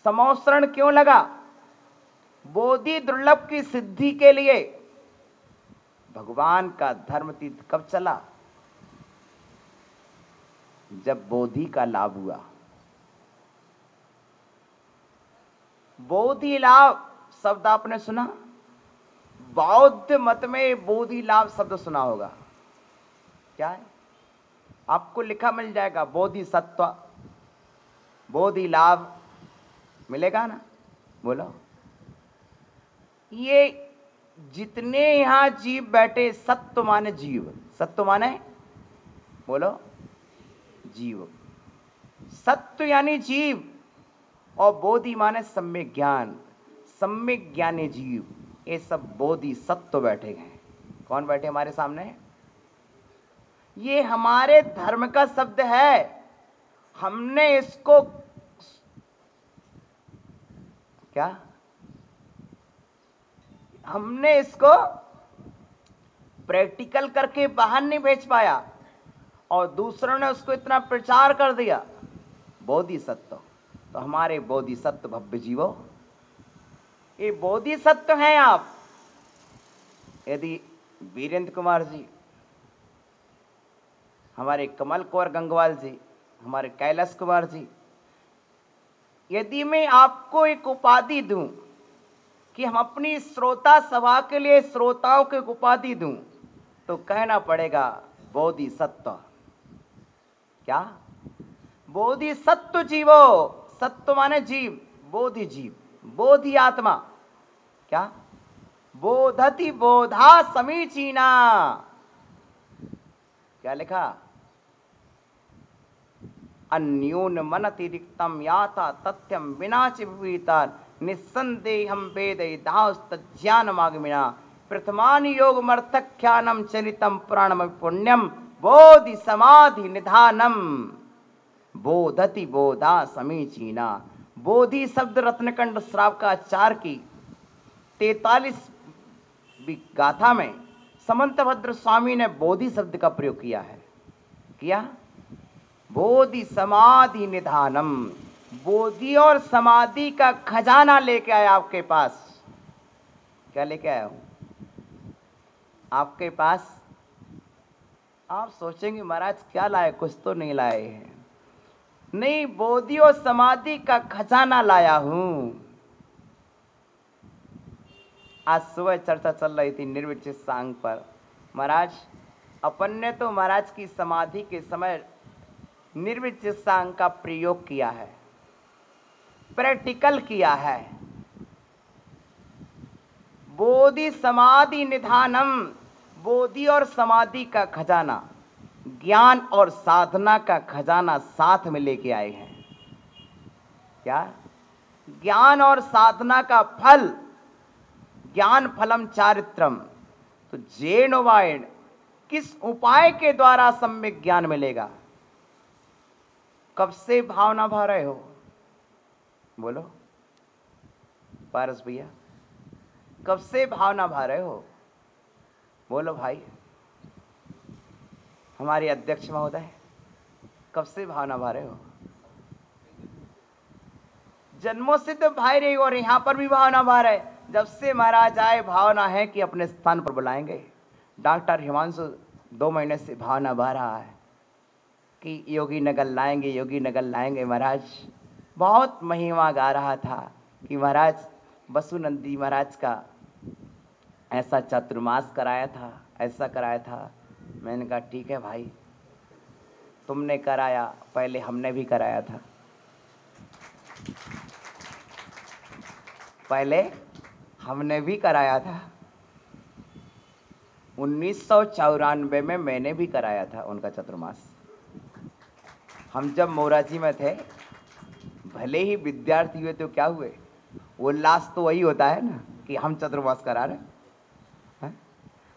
समोसरण क्यों लगा? बोधि दुर्लभ की सिद्धि के लिए। भगवान का धर्म तीर्थ कब चला? जब बोधि का लाभ हुआ। बोधि लाभ शब्द आपने सुना? बौद्ध मत में बोधि लाभ शब्द सुना होगा। क्या है? आपको लिखा मिल जाएगा, बोधि सत्व, बोधि लाभ मिलेगा ना? बोलो। ये जितने यहां जीव बैठे, सत्व माने जीव, सत्व माने बोलो जीव, सत्व यानी जीव, और बोधि माने सम्यक ज्ञान, सम्यक ज्ञानी जीव। ये सब बोधि सत्व बैठे हैं। कौन बैठे हमारे सामने? ये हमारे धर्म का शब्द है। हमने इसको क्या, हमने इसको प्रैक्टिकल करके बाहर नहीं भेज पाया, और दूसरों ने उसको इतना प्रचार कर दिया, बोधिसत्व। तो हमारे बोधिसत्व भव्य जीवो, ये बोधिसत्व हैं आप। यदि वीरेंद्र कुमार जी, हमारे कमल कौर गंगवाल जी, हमारे कैलाश कुमार जी, यदि मैं आपको एक उपाधि दूं कि हम अपनी श्रोता सभा के लिए श्रोताओं को एक उपाधि दूं, तो कहना पड़ेगा बोधिसत्व। क्या? बोधिसत्व जीवो, सत्व माने जीव, बोधि जीव, बोधि आत्मा। क्या? बोधति बोधा समीचीना। क्या लिखा? अन्योन मनतिरिक्तम याता तथ्यम विना चिवीता निस्संदेहम वेद दास्तज्ञानमागमिना प्रथमान योग मर्थख्यानम चरितम पुराणम पुण्यम बोधि समाधि निधानम बोधति बोधा समीचीना। बोधि शब्द रत्नकंड श्राव का आचार की 43 गाथा में समंतभद्र स्वामी ने बोधि शब्द का प्रयोग किया है। किया? बोधि समाधि निधानम, बोधि और समाधि का खजाना लेके आया आपके पास। क्या लेके आया हूं आपके पास? आप सोचेंगे महाराज क्या लाए, कुछ तो नहीं लाए हैं। नहीं, बोधि और समाधि का खजाना लाया हूं। आज सुबह चर्चा चल रही थी निर्विचित सांग पर। महाराज अपन ने तो महाराज की समाधि के समय निर्विचित सांग का प्रयोग किया है, प्रैक्टिकल किया है। बोधि समाधि निधानम, बोधि और समाधि का खजाना, ज्ञान और साधना का खजाना साथ में लेके आए हैं। क्या? ज्ञान और साधना का फल, ज्ञान फलम चारित्रम। तो जैन वायण किस उपाय के द्वारा सम्यक ज्ञान मिलेगा? कब से भावना भा रहे हो? बोलो पारस भैया, कब से भावना भा रहे हो? बोलो भाई। हमारे अध्यक्ष महोदय, कब से भावना भा रहे हो? जन्मों से तो भाई रही, और यहां पर भी भावना भा रहे। जब से महाराज आए भावना है कि अपने स्थान पर बुलाएंगे। डॉक्टर हिमांशु 2 महीने से भावना बह रहा है कि योगी नगर लाएंगे, योगी नगर लाएंगे। महाराज बहुत महिमा गा रहा था कि महाराज वसुनंदी महाराज का ऐसा चातुर्मास कराया था, ऐसा कराया था। मैंने कहा ठीक है भाई, तुमने कराया, पहले हमने भी कराया था। पहले हमने भी कराया था। 1994 में मैंने भी कराया था उनका चतुर्मास। हम जब मोराजी में थे, भले ही विद्यार्थी हुए तो क्या हुए, उल्लास तो वही होता है ना कि हम चतुर्मास करा रहे हैं।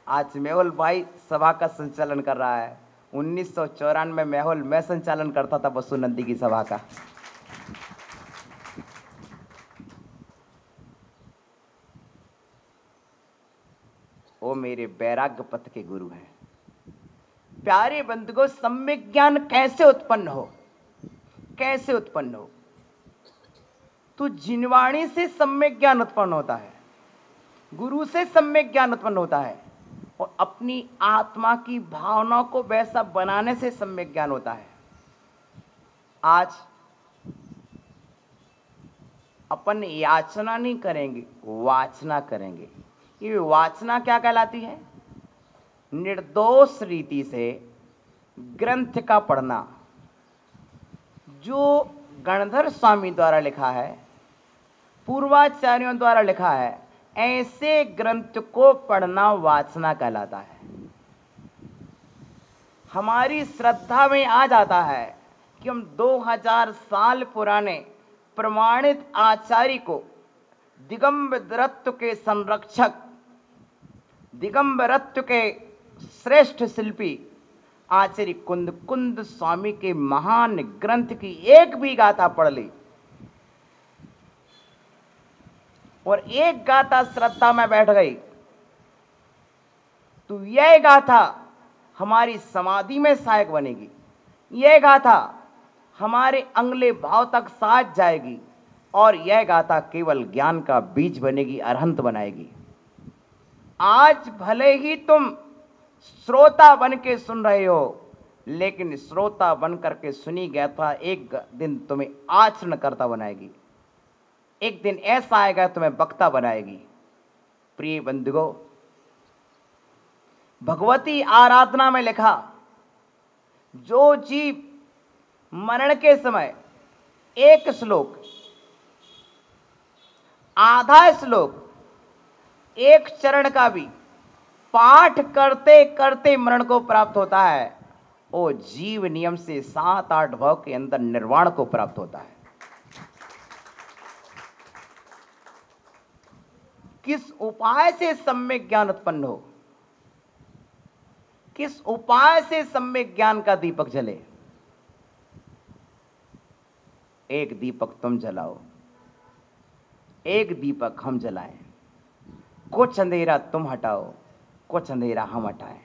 आज मेहुल भाई सभा का संचालन कर रहा है। 1994 में मेहुल मैं संचालन करता था वसुनंदी की सभा का। वो मेरे वैराग्य पथ के गुरु हैं। प्यारे बंधुओं, सम्यक ज्ञान कैसे उत्पन्न हो? कैसे उत्पन्न हो? तो जिनवाणी से सम्यक ज्ञान उत्पन्न होता है, गुरु से सम्यक ज्ञान उत्पन्न होता है, और अपनी आत्मा की भावना को वैसा बनाने से सम्यक ज्ञान होता है। आज अपन याचना नहीं करेंगे, वाचना करेंगे। ये वाचना क्या कहलाती है? निर्दोष रीति से ग्रंथ का पढ़ना, जो गणधर स्वामी द्वारा लिखा है, पूर्वाचार्यों द्वारा लिखा है, ऐसे ग्रंथ को पढ़ना वाचना कहलाता है। हमारी श्रद्धा में आ जाता है कि हम 2000 साल पुराने प्रमाणित आचार्य को, दिगंबरत्व के संरक्षक, दिगंबरत्व के श्रेष्ठ शिल्पी आचार्य कुंद स्वामी के महान ग्रंथ की एक भी गाथा पढ़ ली और एक गाथा श्रद्धा में बैठ गई, तो यह गाथा हमारी समाधि में सहायक बनेगी। यह गाथा हमारे अगले भाव तक साथ जाएगी और यह गाथा केवल ज्ञान का बीज बनेगी, अरहंत बनाएगी। आज भले ही तुम श्रोता बन के सुन रहे हो, लेकिन श्रोता बन करके सुनी गाथा एक दिन तुम्हें आचरण करता बनाएगी। एक दिन ऐसा आएगा तुम्हें वक्ता बनाएगी। प्रिय बंधुओं, भगवती आराधना में लिखा, जो जीव मरण के समय एक श्लोक, आधा श्लोक, एक चरण का भी पाठ करते करते मरण को प्राप्त होता है, वो जीव नियम से 7-8 भाव के अंदर निर्वाण को प्राप्त होता है। किस उपाय से सम्यक ज्ञान उत्पन्न हो, किस उपाय से सम्यक ज्ञान का दीपक जले? एक दीपक तुम जलाओ, एक दीपक हम जलाएं। कुछ अंधेरा तुम हटाओ, कुछ अंधेरा हम हटाएं।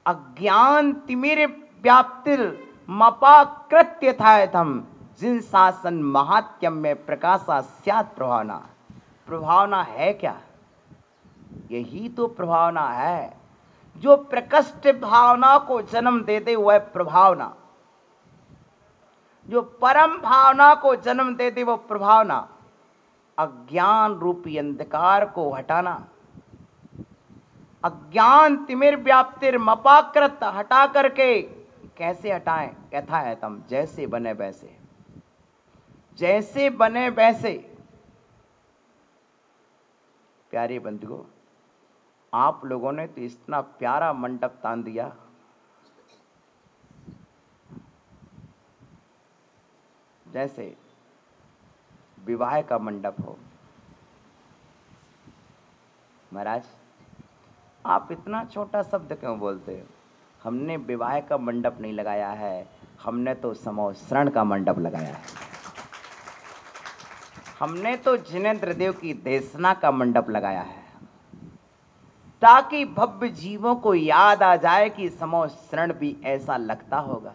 अज्ञान तिमिर व्याप्तिर मपाकृत्य थायतम, जिन शासन महात्म्य में प्रकाशा स्यात् प्रभावना। प्रभावना है क्या? यही तो प्रभावना है, जो प्रकृष्ट भावना को जन्म दे दे वह प्रभावना, जो परम भावना को जन्म दे दे वो प्रभावना। अज्ञान रूपी अंधकार को हटाना, अज्ञान तिमिर व्याप्तिर मपाकृत हटा करके कैसे हटाएं? यथा है तम, जैसे बने वैसे, जैसे बने वैसे। प्यारे बंधुओं, आप लोगों ने तो इतना प्यारा मंडप तान दिया, जैसे विवाह का मंडप हो। महाराज, आप इतना छोटा शब्द क्यों बोलते हो? हमने विवाह का मंडप नहीं लगाया है, हमने तो समोसरण का मंडप लगाया है। हमने तो जिनेंद्र देव की देशना का मंडप लगाया है, ताकि भव्य जीवों को याद आ जाए कि समोसरण भी ऐसा लगता होगा।